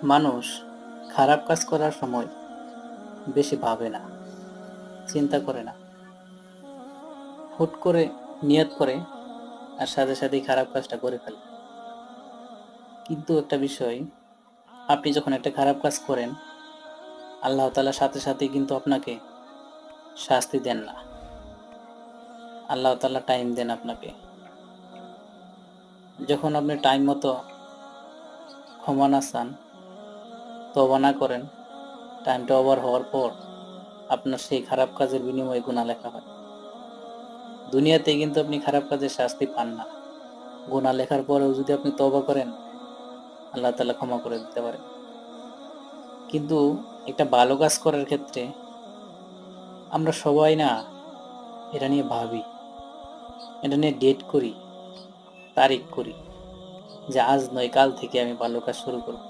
মানুষ খারাপ কাজ করার সময় বেশি ভাবে না, চিন্তা করে না। হুট করে নিয়ত করে আর সাথে সাথেই খারাপ কাজটা করে ফেলে। কিন্তু একটা বিষয়, আপনি যখন একটা খারাপ কাজ করেন, আল্লাহ তাআলা সাথে সাথেই কিন্তু আপনাকে শাস্তি দেন না। আল্লাহ তাআলা টাইম দেন আপনাকে। যখন আপনি টাইম মতো ক্ষমা না চান, তওবা না করেন, টাইমটা ওভার হওয়ার পর আপনার সেই খারাপ কাজের বিনিময়ে গুনাহ লেখা হয়। দুনিয়াতে কিন্তু আপনি খারাপ কাজের শাস্তি পান না। গুনাহ লেখার পরেও যদি আপনি তওবা করেন, আল্লাহ তাআলা ক্ষমা করে দিতে পারেন। কিন্তু একটা ভালো কাজ করার ক্ষেত্রে আমরা সবাই না এটা নিয়ে ভাবি, এটা নিয়ে ডেট করি, তারিখ করি যে আজ নয় কাল থেকে আমি ভালো কাজ শুরু করব।